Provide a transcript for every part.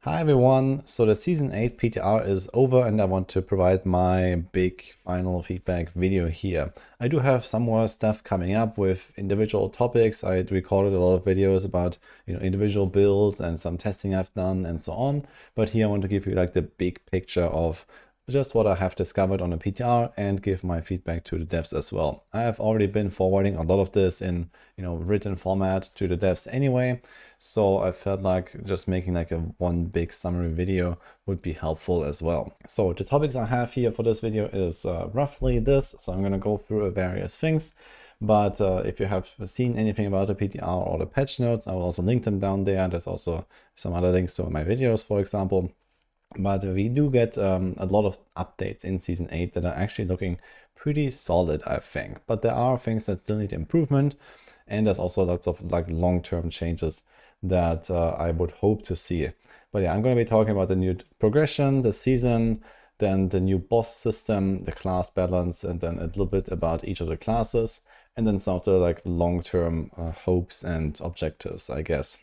Hi everyone, so the Season 8 PTR is over and I want to provide my big final feedback video here. I do have some more stuff coming up with individual topics. I recorded a lot of videos about individual builds and some testing I've done and so on. But here I want to give you like the big picture of just what I have discovered on the PTR and give my feedback to the devs as well. I have already been forwarding a lot of this in written format to the devs anyway, so I felt like just making like a one big summary video would be helpful as well. So the topics I have here for this video is roughly this, so I'm going to go through various things. But if you have seen anything about the PTR or the patch notes, I will also link them down there. There's also some other links to my videos, for example. But we do get a lot of updates in Season 8 that are actually looking pretty solid, I think. But there are things that still need improvement, and there's also lots of like long-term changes that I would hope to see. But yeah, I'm going to be talking about the new progression, the season, then the new boss system, the class balance, and then a little bit about each of the classes, and then some of the like long-term hopes and objectives, I guess.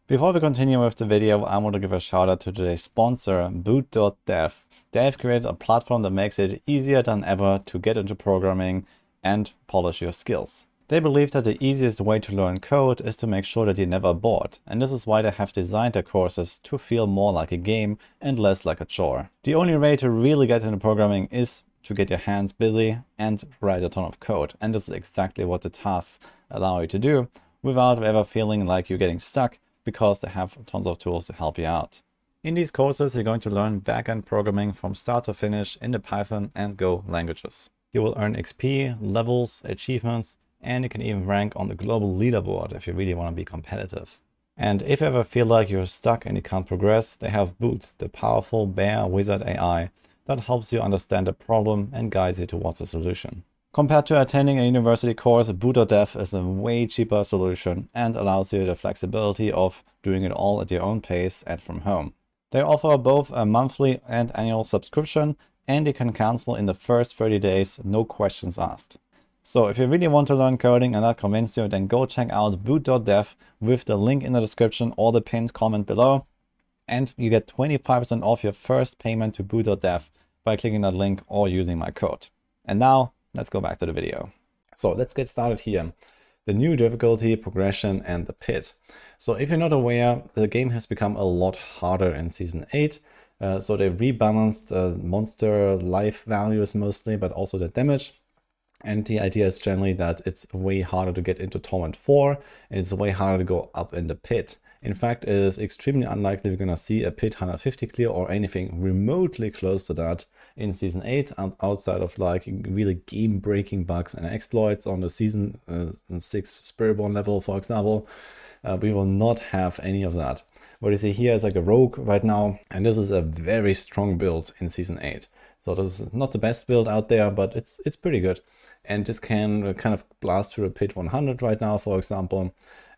Before we continue with the video, I want to give a shout out to today's sponsor, boot.dev. They've created a platform that makes it easier than ever to get into programming and polish your skills. They believe that the easiest way to learn code is to make sure that you're never bored, and this is why they have designed their courses to feel more like a game and less like a chore. The only way to really get into programming is to get your hands busy and write a ton of code, and this is exactly what the tasks allow you to do without ever feeling like you're getting stuck, because they have tons of tools to help you out. In these courses, you're going to learn backend programming from start to finish in the Python and Go languages. You will earn XP, levels, achievements, and you can even rank on the global leaderboard if you really want to be competitive. And if you ever feel like you're stuck and you can't progress, they have Boots, the powerful bear wizard AI that helps you understand the problem and guides you towards a solution. Compared to attending a university course, boot.dev is a way cheaper solution and allows you the flexibility of doing it all at your own pace and from home. They offer both a monthly and annual subscription, and you can cancel in the first 30 days, no questions asked. So if you really want to learn coding and that convinces you, then go check out boot.dev with the link in the description or the pinned comment below, and you get 25% off your first payment to boot.dev by clicking that link or using my code. And now, let's go back to the video. So let's get started here. The new difficulty, progression, and the pit. So if you're not aware, the game has become a lot harder in Season 8. So they rebalanced monster life values mostly, but also the damage. And the idea is generally that it's way harder to get into Torment 4, and it's way harder to go up in the pit. In fact, it is extremely unlikely we're going to see a pit 150 clear or anything remotely close to that in Season 8, outside of like really game-breaking bugs and exploits on the Season 6 Spiritborn level, for example. We will not have any of that. What you see here is like a rogue right now, and this is a very strong build in Season 8. So this is not the best build out there, but it's pretty good. And this can kind of blast through a pit 100 right now, for example.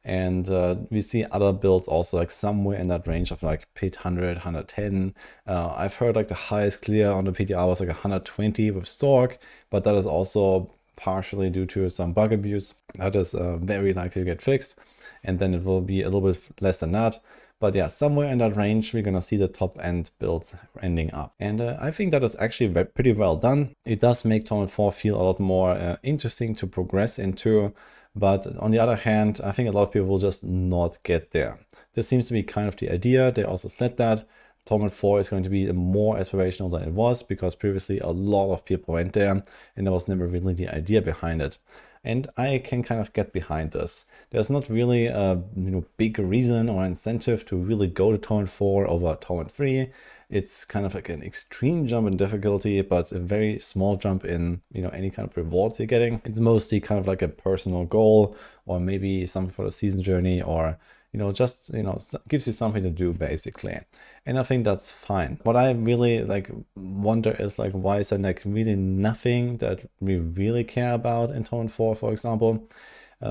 And we see other builds also like somewhere in that range of like pit 100, 110. I've heard like the highest clear on the PTR was like 120 with Sorc, but that is also partially due to some bug abuse. That is very likely to get fixed. And then it will be a little bit less than that. But yeah, somewhere in that range, we're going to see the top end builds ending up. And I think that is actually pretty well done. It does make Torment 4 feel a lot more interesting to progress into. But on the other hand, I think a lot of people will just not get there. This seems to be kind of the idea. They also said that Torment 4 is going to be more aspirational than it was, because previously a lot of people went there and there was never really the idea behind it. And I can kind of get behind this. There's not really a big reason or incentive to really go to Torment 4 over Torment 3. It's kind of like an extreme jump in difficulty, but a very small jump in any kind of rewards you're getting. It's mostly kind of like a personal goal, or maybe something for the season journey, or just gives you something to do basically. And I think that's fine. What I really wonder is why is there really nothing that we really care about in Torment 4, for example?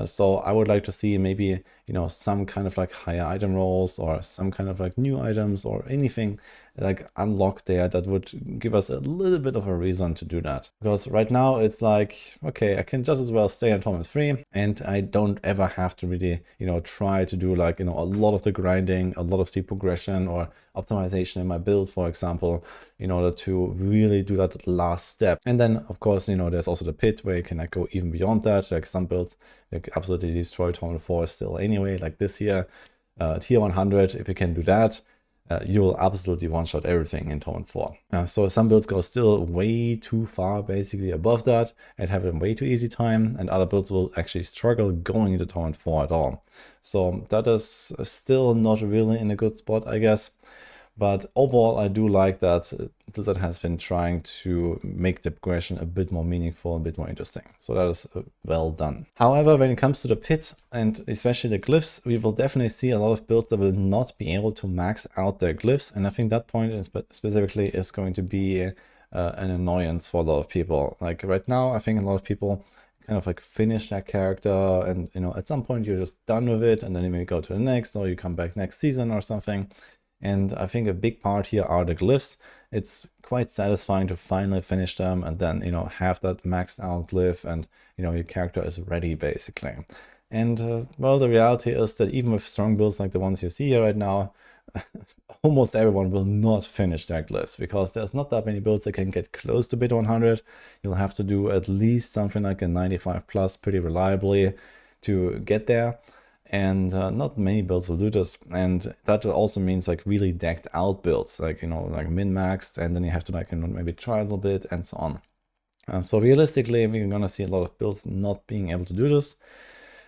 So I would like to see maybe, you know, some kind of like higher item rolls or some kind of like new items or anything like unlocked there that would give us a little bit of a reason to do that. Because right now it's like, okay, I can just as well stay on Torment 3 and I don't ever have to really, you know, try to do like, you know, a lot of the grinding, a lot of the progression or optimization in my build, for example, in order to really do that last step. And then of course, you know, there's also the pit where you can like go even beyond that. Like some builds like absolutely destroy Torment 4 still anyway, like this here, tier 100, if you can do that, you will absolutely one-shot everything in Torment 4. So some builds go still way too far basically above that and have a way too easy time, and other builds will actually struggle going into Torment 4 at all. So that is still not really in a good spot, I guess. But overall, I do like that Blizzard has been trying to make the progression a bit more meaningful, a bit more interesting. So that is well done. However, when it comes to the pit and especially the glyphs, we will definitely see a lot of builds that will not be able to max out their glyphs. And I think that point specifically is going to be an annoyance for a lot of people. Like right now, I think a lot of people kind of like finish their character and, you know, at some point you're just done with it and then you may go to the next or you come back next season or something. And I think a big part here are the glyphs. It's quite satisfying to finally finish them and then, you know, have that maxed out glyph and, you know, your character is ready basically. And well, the reality is that even with strong builds like the ones you see here right now, almost everyone will not finish their glyphs because there's not that many builds that can get close to bit 100. You'll have to do at least something like a 95 plus pretty reliably to get there. And not many builds will do this, and that also means like really decked out builds, like, you know, like min-maxed, and then you have to like, you know, maybe try a little bit and so on. So realistically, we're gonna see a lot of builds not being able to do this,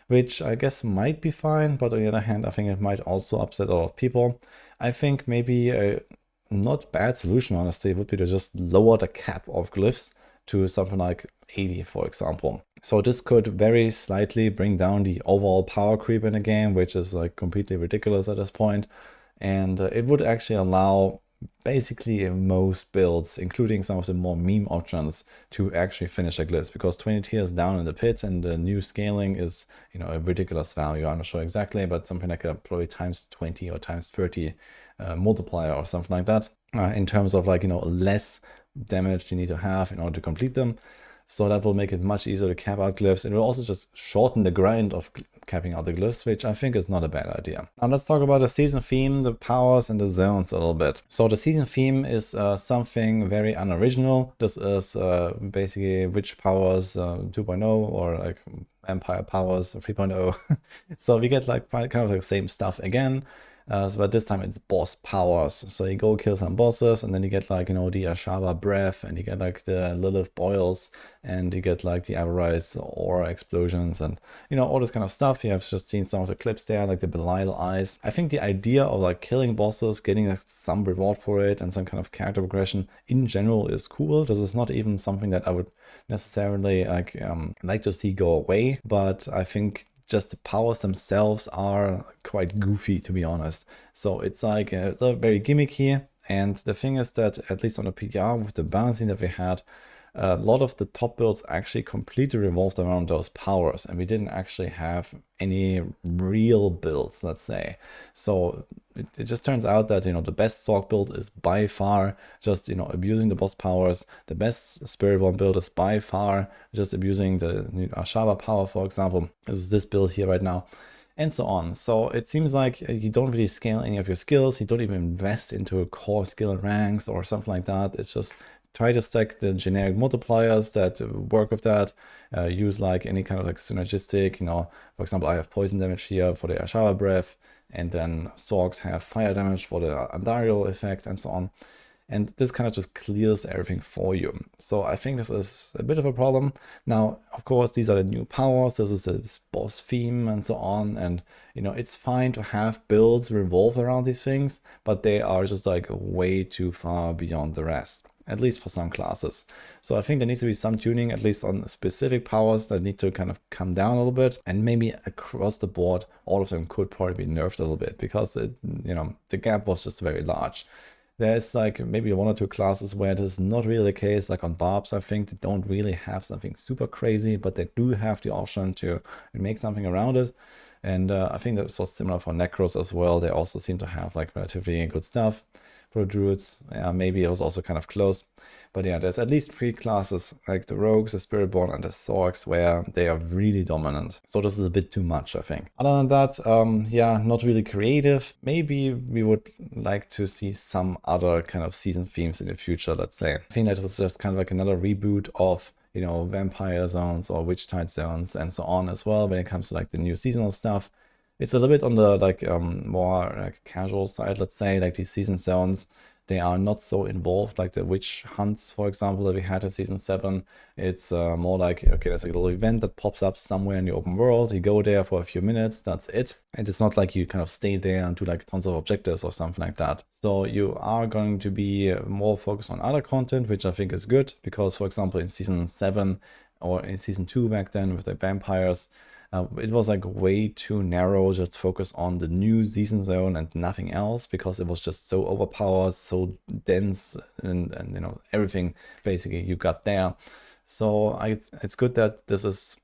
which I guess might be fine, but on the other hand, I think it might also upset a lot of people. I think maybe a not bad solution, honestly, would be to just lower the cap of glyphs to something like 80, for example. So this could very slightly bring down the overall power creep in the game, which is like completely ridiculous at this point. And it would actually allow basically most builds, including some of the more meme options, to actually finish a glyphs, because 20 tiers down in the pit and the new scaling is, you know, a ridiculous value. I'm not sure exactly, but something like a probably times 20 or times 30 multiplier or something like that, in terms of like, you know, less damage you need to have in order to complete them. So that will make it much easier to cap out glyphs. It will also just shorten the grind of capping out the glyphs, which I think is not a bad idea. Now let's talk about the season theme, the powers and the zones a little bit. So the season theme is something very unoriginal. This is basically witch powers 2.0 or like empire powers 3.0. So we get like kind of like the same stuff again. But this time it's boss powers. So you go kill some bosses and then you get like, you know, the Ashaba breath, and you get like the Lilith boils, and you get like the Avarice aura explosions, and, you know, all this kind of stuff. You have just seen some of the clips there, like the Belial eyes. I think the idea of like killing bosses, getting like some reward for it and some kind of character progression in general is cool. This is not even something that I would necessarily like to see go away, but I think just the powers themselves are quite goofy, to be honest. So it's like very gimmicky. And the thing is that, at least on the PTR with the balancing that we had, a lot of the top builds actually completely revolved around those powers, and we didn't actually have any real builds, let's say. So it just turns out that, you know, the best Sorc build is by far just, you know, abusing the boss powers. The best Spiritborn build is by far just abusing the, you know, Ashaba power, for example. This is this build here right now, and so on. So it seems like you don't really scale any of your skills. You don't even invest into a core skill ranks or something like that. It's just try to stack the generic multipliers that work with that. Use like any kind of like synergistic, you know, for example, I have poison damage here for the Ashara breath, and then Sorcs have fire damage for the Andariel effect and so on. And this kind of just clears everything for you. So I think this is a bit of a problem. Now, of course, these are the new powers. This is the boss theme and so on. And, you know, it's fine to have builds revolve around these things, but they are just like way too far beyond the rest, at least for some classes. So I think there needs to be some tuning, at least on specific powers that need to kind of come down a little bit. And maybe across the board, all of them could probably be nerfed a little bit, because it, you know, the gap was just very large. There's like maybe 1 or 2 classes where it is not really the case, like on Barbs, I think they don't really have something super crazy, but they do have the option to make something around it. And I think that's so similar for Necros as well. They also seem to have like relatively good stuff. For Druids, yeah, maybe it was also kind of close. But yeah, there's at least 3 classes, like the Rogues, the Spiritborn, and the Sorcs, where they are really dominant. So this is a bit too much, I think. Other than that, yeah, not really creative. Maybe we would like to see some other kind of season themes in the future, let's say. I think that this is just kind of like another reboot of, you know, vampire zones or witch tide zones and so on as well when it comes to like the new seasonal stuff. It's a little bit on the like more like casual side, let's say, like these season zones. They are not so involved like the witch hunts, for example, that we had in season 7. It's more like, okay, there's like a little event that pops up somewhere in the open world. You go there for a few minutes, that's it. And it's not like you kind of stay there and do like tons of objectives or something like that. So you are going to be more focused on other content, which I think is good, because for example, in season 7 or in season 2 back then with the vampires, it was like way too narrow, just focus on the new season zone and nothing else, because it was just so overpowered, so dense, and you know, everything basically you got there. So it's good that this is,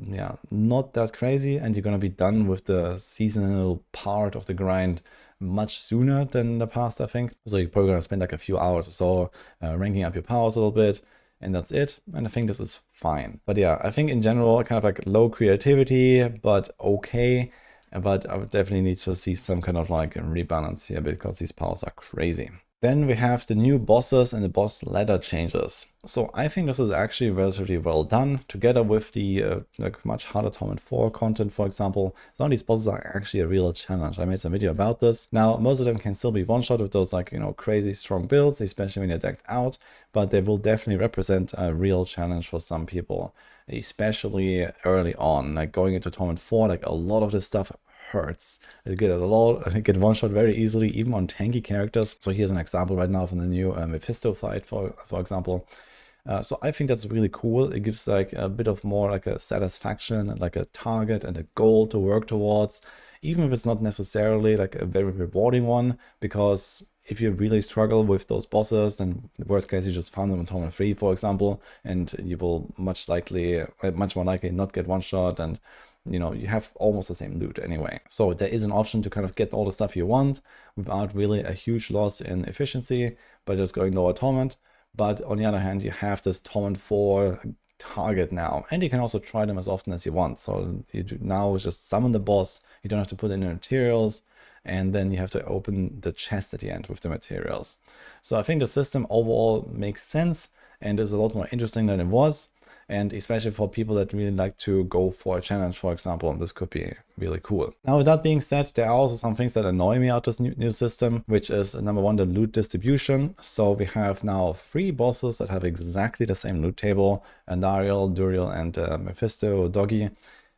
yeah, not that crazy, and you're gonna be done with the seasonal part of the grind much sooner than in the past, I think. So you're probably gonna spend like a few hours or so ranking up your powers a little bit, and that's it. And I think this is fine. But yeah, I think in general, kind of like low creativity, but okay. But I would definitely need to see some kind of like rebalance here, because these powers are crazy. Then we have the new bosses and the boss ladder changes. So I think this is actually relatively well done, together with the like much harder Torment 4 content, for example. Some of these bosses are actually a real challenge. I made some video about this. Now, most of them can still be one-shot with those like, you know, crazy strong builds, especially when you're decked out, but they will definitely represent a real challenge for some people, especially early on. Like going into Torment 4, like a lot of this stuff hurts. I get one shot very easily, even on tanky characters. So here's an example right now from the new Mephisto fight, for example. So I think that's really cool. It gives like a bit of more like a satisfaction and like a target and a goal to work towards, even if it's not necessarily like a very rewarding one, because if you really struggle with those bosses, then the worst case, you just found them in Torment 3, for example, and you will much more likely not get one shot, and you know, you have almost the same loot anyway. So there is an option to kind of get all the stuff you want without really a huge loss in efficiency by just going lower Torment. But on the other hand, you have this Torment 4 target now, and you can also try them as often as you want. So you now just summon the boss, you don't have to put in the materials, and then you have to open the chest at the end with the materials. So I think the system overall makes sense and is a lot more interesting than it was. And especially for people that really like to go for a challenge, for example, this could be really cool. Now, with that being said, there are also some things that annoy me out this new system, which is number one, the loot distribution. So we have now 3 bosses that have exactly the same loot table: Andariel, Duriel, and Mephisto, Doggy.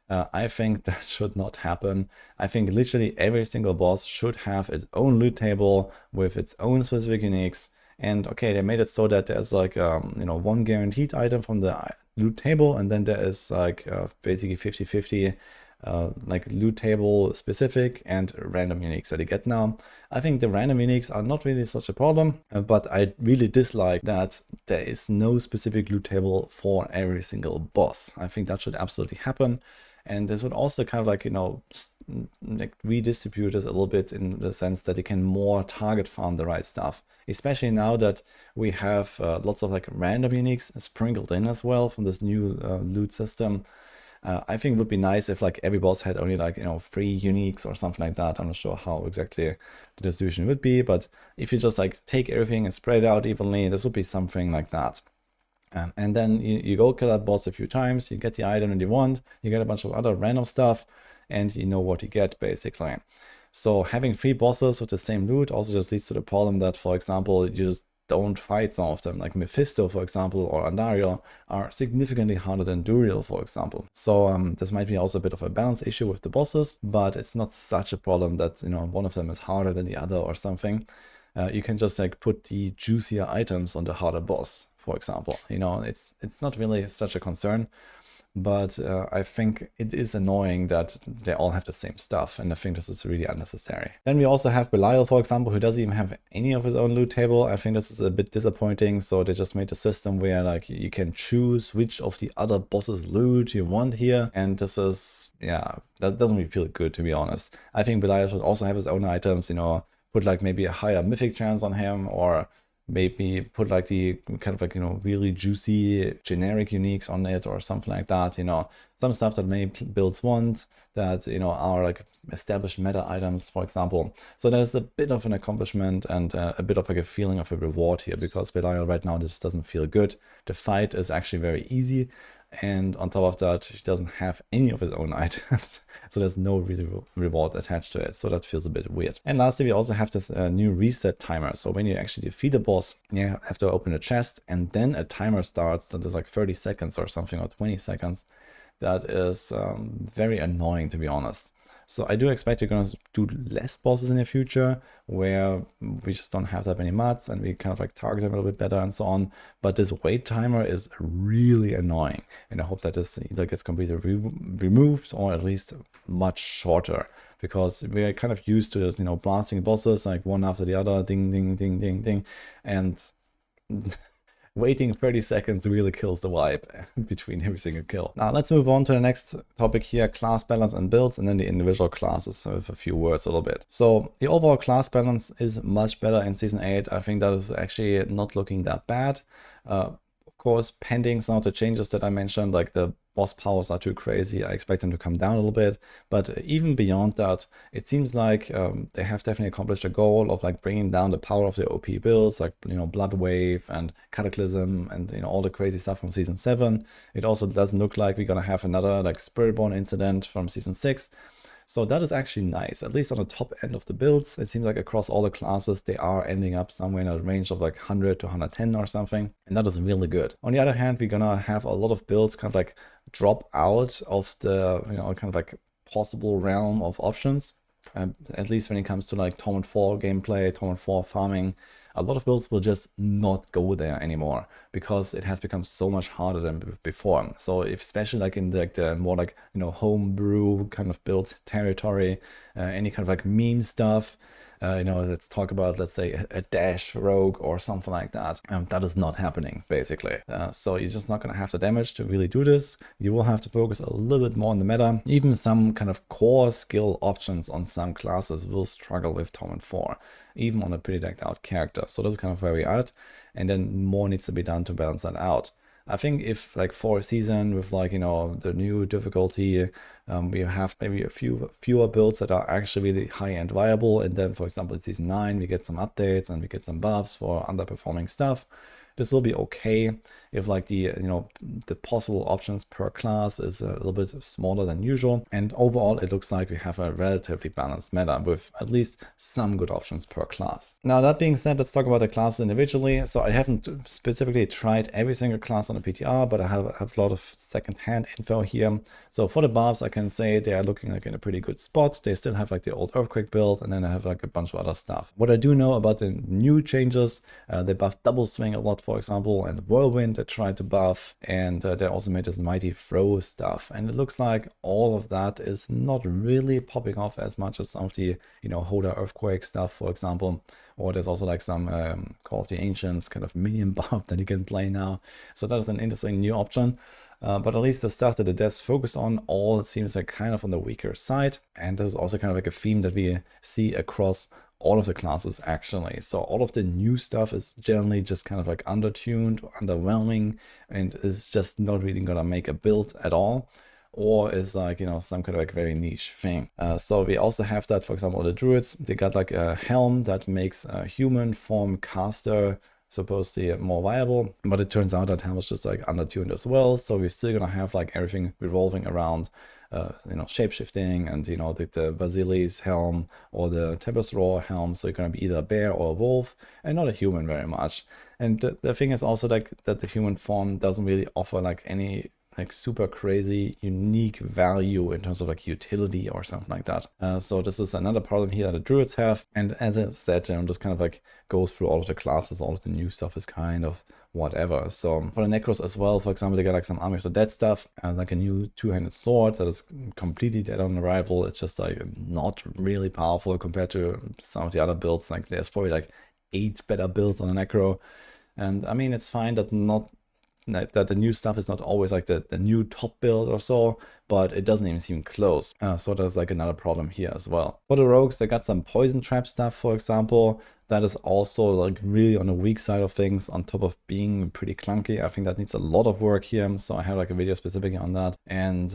I think that should not happen. I think literally every single boss should have its own loot table with its own specific uniques. And okay, they made it so that there's like you know, one guaranteed item from the loot table, and then there is like basically 50-50 like loot table specific and random uniques that you get now. I think the random uniques are not really such a problem, but I really dislike that there is no specific loot table for every single boss. I think that should absolutely happen. And this would also kind of like, you know, like redistribute this a little bit, in the sense that you can more target farm the right stuff, especially now that we have lots of like random uniques sprinkled in as well from this new loot system. I think it would be nice if like every boss had only like, you know, 3 uniques or something like that. I'm not sure how exactly the distribution would be, but if you just like take everything and spread it out evenly, this would be something like that. And then you go kill that boss a few times, you get the item that you want, you get a bunch of other random stuff, and you know what you get basically. So having 3 bosses with the same loot also just leads to the problem that, for example, you just don't fight some of them. Like Mephisto, for example, or Andariel are significantly harder than Duriel, for example. So this might be also a bit of a balance issue with the bosses, but it's not such a problem that, you know, one of them is harder than the other or something. You can just like put the juicier items on the harder boss, for example. You know, it's not really such a concern. but I think it is annoying that they all have the same stuff, and I think this is really unnecessary. Then we also have Belial, for example, who doesn't even have any of his own loot table. I think this is a bit disappointing, so they just made a system where like you can choose which of the other bosses' loot you want here, and this is, yeah, that doesn't really feel good, to be honest. I think Belial should also have his own items, you know, put like maybe a higher mythic chance on him, or maybe put like the kind of like, you know, really juicy generic uniques on it or something like that, you know, some stuff that maybe builds want that, you know, are like established meta items, for example. So there's a bit of an accomplishment and a bit of like a feeling of a reward here, because Belial right now this doesn't feel good. The fight is actually very easy, and on top of that, he doesn't have any of his own items, so there's no really reward attached to it, so that feels a bit weird. And lastly, we also have this new reset timer. So when you actually defeat a boss, you have to open a chest, and then a timer starts that is like 30 seconds or something, or 20 seconds. That is very annoying, to be honest. So I do expect you're going to do less bosses in the future, where we just don't have that many mods and we kind of like target them a little bit better and so on. But this wait timer is really annoying, and I hope that this either gets completely removed or at least much shorter, because we're kind of used to this, you know, blasting bosses like one after the other, ding, ding, ding, ding, ding, and waiting 30 seconds really kills the vibe between every single kill. Now let's move on to the next topic here, class balance and builds, and then the individual classes with a few words a little bit. So the overall class balance is much better in Season 8. I think that is actually not looking that bad. Of course, pending some of the changes that I mentioned, like the boss powers are too crazy, I expect them to come down a little bit. But even beyond that, it seems like they have definitely accomplished a goal of like bringing down the power of the OP builds, like, you know, Blood Wave and Cataclysm and, you know, all the crazy stuff from Season 7. It also doesn't look like we're gonna have another like Spiritborn incident from Season 6. So that is actually nice, at least on the top end of the builds. It seems like across all the classes, they are ending up somewhere in a range of like 100 to 110 or something. And that is really good. On the other hand, we're gonna have a lot of builds kind of like drop out of the, you know, kind of like possible realm of options. At least when it comes to like Torment 4 gameplay, Torment 4 farming, a lot of builds will just not go there anymore, because it has become so much harder than before. So if, especially like in the more like, you know, homebrew kind of build territory, any kind of like meme stuff, you know, let's talk about, let's say, a dash rogue or something like that. That is not happening, basically. So you're just not going to have the damage to really do this. You will have to focus a little bit more on the meta. Even some kind of core skill options on some classes will struggle with Torment 4, even on a pretty decked out character. So this is kind of where we are at, and then more needs to be done to balance that out. I think if like for a season with like, you know, the new difficulty, we have maybe a fewer builds that are actually really high-end viable, and then for example in Season 9 we get some updates and we get some buffs for underperforming stuff. This will be okay if like the, you know, the possible options per class is a little bit smaller than usual. And overall, it looks like we have a relatively balanced meta with at least some good options per class. Now, that being said, let's talk about the classes individually. So I haven't specifically tried every single class on the PTR, but I have a lot of second-hand info here. So for the Barbs, I can say they are looking like in a pretty good spot. They still have like the old Earthquake build, and then I have like a bunch of other stuff. What I do know about the new changes, they buffed Double Swing a lot, for example, and Whirlwind they tried to buff, and they also made this Mighty Throw stuff, and it looks like all of that is not really popping off as much as some of the, you know, Hoda Earthquake stuff, for example. Or there's also like some Call of the Ancients kind of minion buff that you can play now, so that is an interesting new option. But at least the stuff that the devs focused on all seems like kind of on the weaker side, and this is also kind of like a theme that we see across all of the classes actually. So all of the new stuff is generally just kind of like undertuned, underwhelming, and is just not really gonna make a build at all, or is like, you know, some kind of like very niche thing. So we also have that, for example, the Druids, they got like a helm that makes a human form caster supposedly more viable, but it turns out that helm is just like undertuned as well. So we're still gonna have like everything revolving around you know, shapeshifting and, you know, the Vasilis helm or the Tempest Roar helm. So you're going to be either a bear or a wolf, and not a human very much. And the thing is also like that the human form doesn't really offer like any like super crazy unique value in terms of like utility or something like that. So this is another problem here that the druids have. And as I said, this kind of like goes through all of the classes, all of the new stuff is kind of whatever. So for the Necros as well, for example, they got like some Army of the Dead stuff, like a new two-handed sword that is completely dead on arrival. It's just like not really powerful compared to some of the other builds. Like there's probably like 8 better builds on a Necro. And I mean, it's fine that the new stuff is not always like the new top build or so, but it doesn't even seem close. So there's like another problem here as well. For the rogues, they got some poison trap stuff, for example. That is also like really on the weak side of things, on top of being pretty clunky. I think that needs a lot of work here. So I have like a video specifically on that. And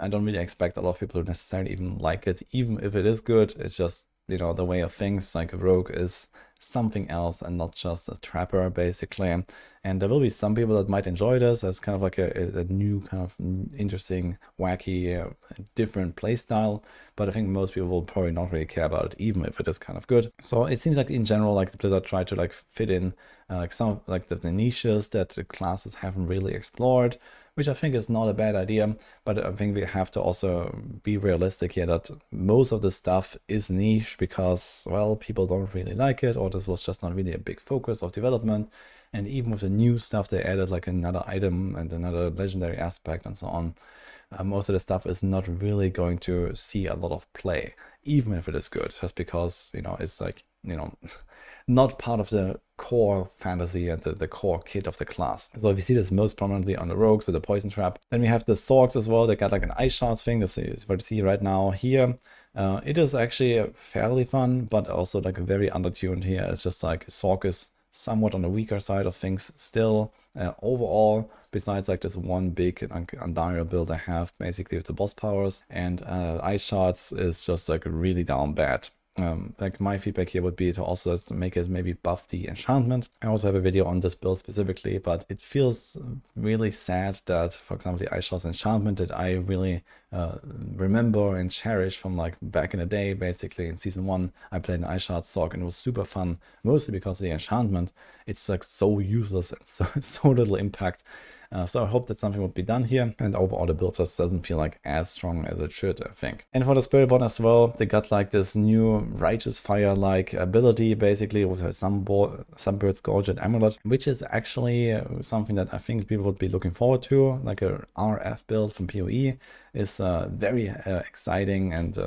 I don't really expect a lot of people to necessarily even like it. Even if it is good, it's just, the way of things. Like a rogue is something else and not just a trapper, basically. And there will be some people that might enjoy this as kind of like a new kind of interesting, wacky, different playstyle. But I think most people will probably not really care about it, even if it is kind of good. So it seems like in general, like the Blizzard tried to like fit in like some like the niches that the classes haven't really explored, which I think is not a bad idea. But I think we have to also be realistic here that most of the stuff is niche because, well, people don't really like it, or this was just not really a big focus of development. And even with the new stuff, they added like another item and another legendary aspect and so on. Most of the stuff is not really going to see a lot of play, even if it is good, just because, it's like, not part of the core fantasy and the core kit of the class. So if you see this most prominently on the rogues with the poison trap, then we have the Sorcs as well. They got like an ice shards thing. This is what you see right now here. It is actually fairly fun, but also like very undertuned here. It's just like Sorc is somewhat on the weaker side of things still. Overall, besides like this one big Undying build I have basically with the boss powers, and ice shards is just like really down bad. Like my feedback here would be to also make it maybe buff the enchantment. I also have a video on this build specifically, but it feels really sad that, for example, the Ice Shards enchantment that I really remember and cherish from like back in the day, basically in season 1, I played an Ice Shard Sorc and it was super fun, mostly because of the enchantment. It's like so useless and so little impact. So I hope that something would be done here, and overall the build just doesn't feel like as strong as it should, I think. And for the Spiritborn as well, they got like this new Righteous Fire-like ability, basically with a Sunbird's Gorget Amulet, which is actually something that I think people would be looking forward to. Like a RF build from PoE is very exciting and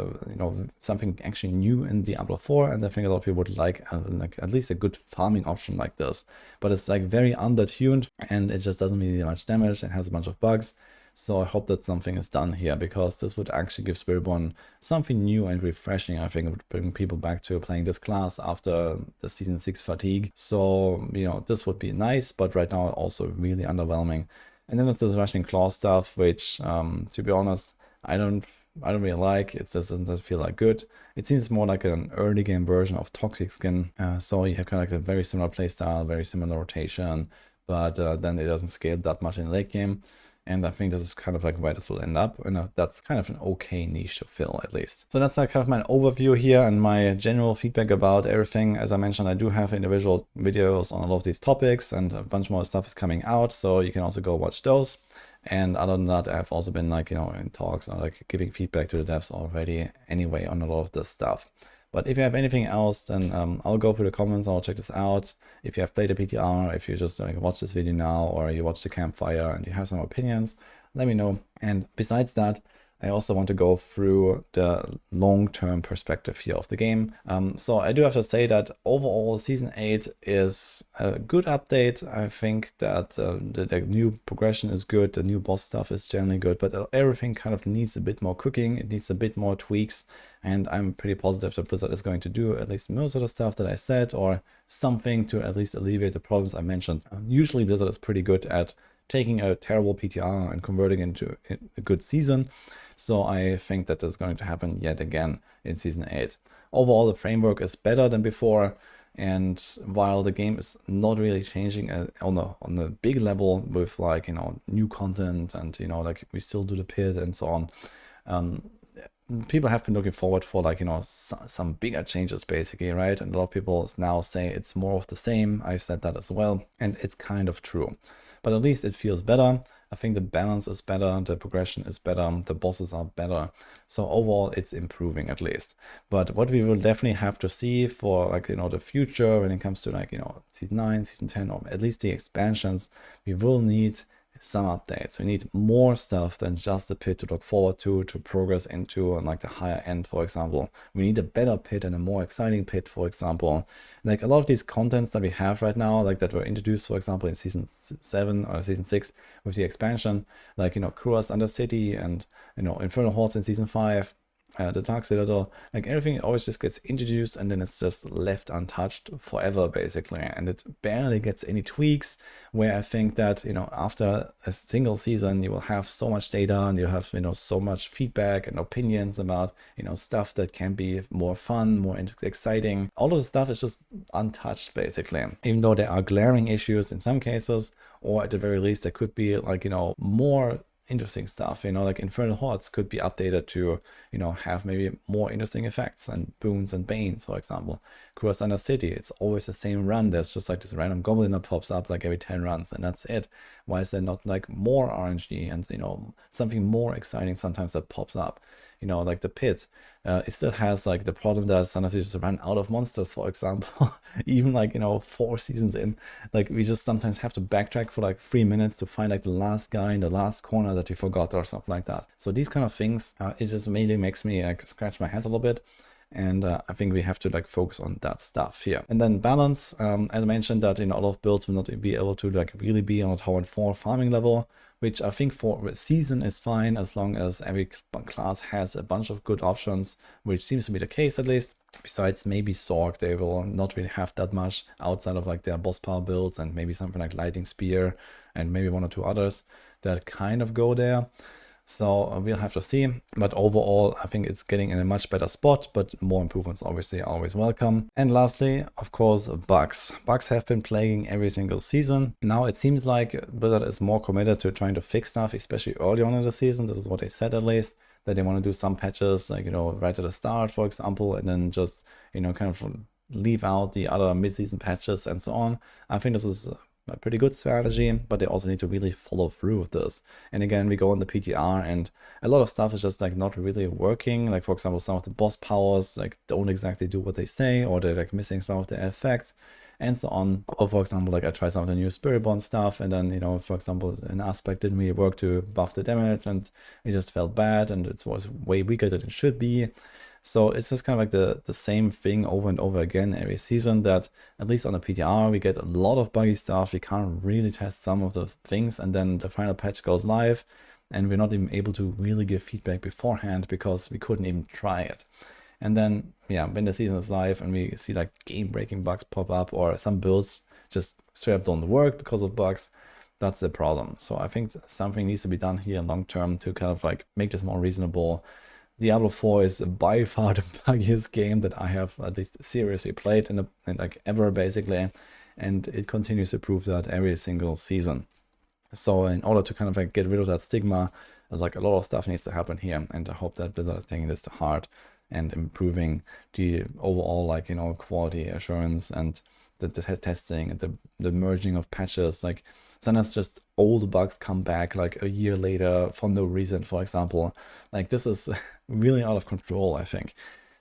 something actually new in Diablo 4, and I think a lot of people would like at least a good farming option like this. But it's like very undertuned and it just doesn't really do much damage and has a bunch of bugs. So I hope that something is done here, because this would actually give Spiritborn something new and refreshing. I think it would bring people back to playing this class after the Season 6 fatigue. So, this would be nice, but right now also really underwhelming. And then there's this Rushing Claw stuff, which, to be honest, I don't really like. It just doesn't feel like good. It seems more like an early game version of Toxic Skin. So you have kind of like a very similar playstyle, very similar rotation, but then it doesn't scale that much in the late game. And I think this is kind of like where this will end up. And that's kind of an okay niche to fill, at least. So that's like kind of my overview here and my general feedback about everything. As I mentioned, I do have individual videos on all of these topics, and a bunch more stuff is coming out. So you can also go watch those. And other than that, I've also been like, in talks or like giving feedback to the devs already anyway on a lot of this stuff. But if you have anything else, then I'll go through the comments, I'll check this out. If you have played the PTR, if you just watch this video now, or you watch the campfire and you have some opinions, let me know. And besides that, I also want to go through the long-term perspective here of the game. So I do have to say that overall Season 8 is a good update. I think that the new progression is good, the new boss stuff is generally good, but everything kind of needs a bit more cooking, it needs a bit more tweaks, and I'm pretty positive that Blizzard is going to do at least most of the stuff that I said, or something to at least alleviate the problems I mentioned. Usually Blizzard is pretty good at taking a terrible PTR and converting it into a good season. So I think that is going to happen yet again in Season 8. Overall, the framework is better than before. And while the game is not really changing on a big level with like, new content and, like we still do the pit and so on, people have been looking forward for like, some bigger changes basically, right? And a lot of people now say it's more of the same. I've said that as well. And it's kind of true. But at least it feels better. I think the balance is better, the progression is better, the bosses are better. So overall, it's improving at least. But what we will definitely have to see for like, you know, the future when it comes to like, you know, season 9, season 10, or at least the expansions, we will need some updates. We need more stuff than just the pit to look forward to progress into, and like the higher end, for example. We need a better pit and a more exciting pit, for example. Like a lot of these contents that we have right now, like that were introduced, for example, in season 7 or season 6 with the expansion, like, you know, Krua's Undercity and, you know, Infernal Hordes in season 5, the Dark Citadel, like everything always just gets introduced and then it's just left untouched forever, basically. And it barely gets any tweaks, where I think that, you know, after a single season, you will have so much data and you have, you know, so much feedback and opinions about, you know, stuff that can be more fun, more exciting. All of the stuff is just untouched, basically. Even though there are glaring issues in some cases, or at the very least, there could be like, you know, more interesting stuff, you know, like Infernal Hordes could be updated to, you know, have maybe more interesting effects and boons and banes, for example. Krua's Undercity, it's always the same run. There's just like this random goblin that pops up like every 10 runs and that's it. Why is there not like more RNG and, you know, something more exciting sometimes that pops up? You know, like the pit, it still has like the problem that sometimes you just run out of monsters, for example. Even like, you know, 4 seasons in, like we just sometimes have to backtrack for like 3 minutes to find like the last guy in the last corner that we forgot or something like that. So these kind of things, it just mainly makes me like scratch my head a little bit. And I think we have to like focus on that stuff here. And then balance, as I mentioned, that, you know, a lot of builds will not be able to like really be on a Tower and 4 farming level, which I think for a season is fine as long as every class has a bunch of good options, which seems to be the case at least. Besides maybe Sorc, they will not really have that much outside of like their boss power builds and maybe something like Lightning Spear and maybe 1 or 2 others that kind of go there. So we'll have to see, but overall I think it's getting in a much better spot, but more improvements obviously are always welcome. And lastly, of course, bugs. Bugs have been plaguing every single season. Now it seems like Blizzard is more committed to trying to fix stuff, especially early on in the season. This is what they said at least, that they want to do some patches, like, you know, right at the start, for example, and then just, you know, kind of leave out the other mid-season patches and so on. I think this is a pretty good strategy, but they also need to really follow through with this. And again, we go on the PTR and a lot of stuff is just like not really working. Like, for example, some of the boss powers like don't exactly do what they say, or they're like missing some of the effects and so on. Or for example, like I tried some of the new Spiritborn stuff and then, you know, for example, an aspect didn't really work to buff the damage and it just felt bad and it was way weaker than it should be. So it's just kind of like the same thing over and over again every season, that at least on the PTR we get a lot of buggy stuff. We can't really test some of the things, and then the final patch goes live and we're not even able to really give feedback beforehand because we couldn't even try it. And then, yeah, when the season is live and we see like game-breaking bugs pop up, or some builds just straight up don't work because of bugs, that's the problem. So I think something needs to be done here long term to kind of like make this more reasonable. Diablo 4 is by far the buggiest game that I have at least seriously played in like ever, basically, and it continues to prove that every single season. So in order to kind of like get rid of that stigma, like a lot of stuff needs to happen here, and I hope that Blizzard is taking this to heart and improving the overall, like, you know, quality assurance and the testing and the merging of patches. Like sometimes just old bugs come back like a year later for no reason, for example. Like this is really out of control, I think.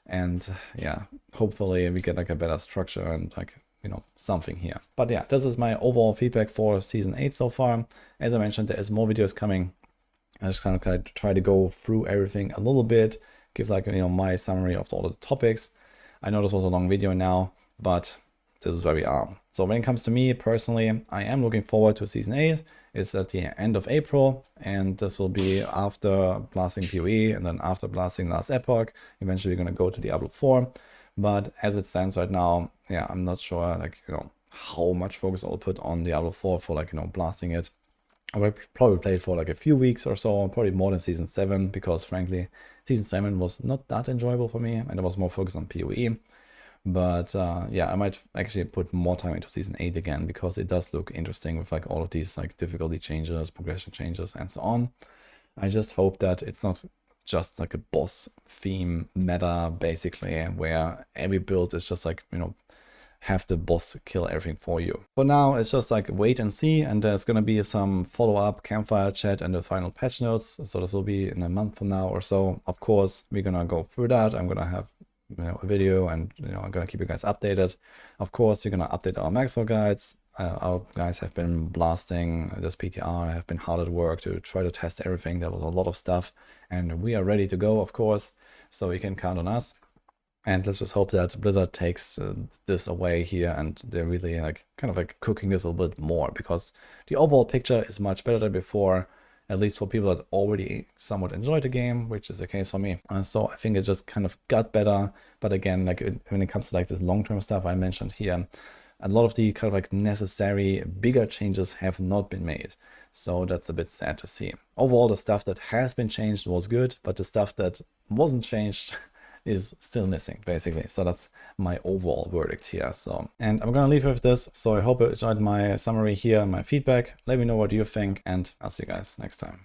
And yeah, hopefully we get like a better structure and like, you know, something here. But yeah, this is my overall feedback for season 8 so far. As I mentioned, there is more videos coming. I just kind of try to go through everything a little bit, give like, you know, my summary of all the topics. I know this was a long video now, but this is where we are. So when it comes to me personally, I am looking forward to season 8. It's at the end of April, and this will be after blasting PoE and then after blasting last Epoch. Eventually we're going to go to Diablo 4. But as it stands right now, yeah, I'm not sure, like, you know, how much focus I'll put on Diablo 4 for, like, you know, blasting it. I will probably play it for like a few weeks or so, probably more than season 7, because frankly, season 7 was not that enjoyable for me, and I was more focused on PoE. But yeah, I might actually put more time into season 8 again, because it does look interesting with like all of these like difficulty changes, progression changes, and so on. I just hope that it's not just like a boss theme meta, basically, where every build is just like, you know, have the boss kill everything for you. For now, it's just like wait and see, and there's gonna be some follow-up campfire chat and the final patch notes. So this will be in a month from now or so. Of course, we're gonna go through that. I'm gonna have a video, and I'm gonna keep you guys updated. Of course, we're gonna update our Maxwell guides. Our guys have been blasting this PTR, have been hard at work to try to test everything. There was a lot of stuff, and we are ready to go, of course, so you can count on us. And let's just hope that Blizzard takes this away here, and they're really kind of cooking this a little bit more, because the overall picture is much better than before, at least for people that already somewhat enjoyed the game, which is the case for me. So I think it just kind of got better. But again, when it comes to this long-term stuff I mentioned here, a lot of the kind of necessary bigger changes have not been made. So that's a bit sad to see. Overall, the stuff that has been changed was good, but the stuff that wasn't changed is still missing, basically. So that's my overall verdict here. So, and I'm gonna leave with this. So I hope you enjoyed my summary here, my feedback. Let me know what you think, and I'll see you guys next time.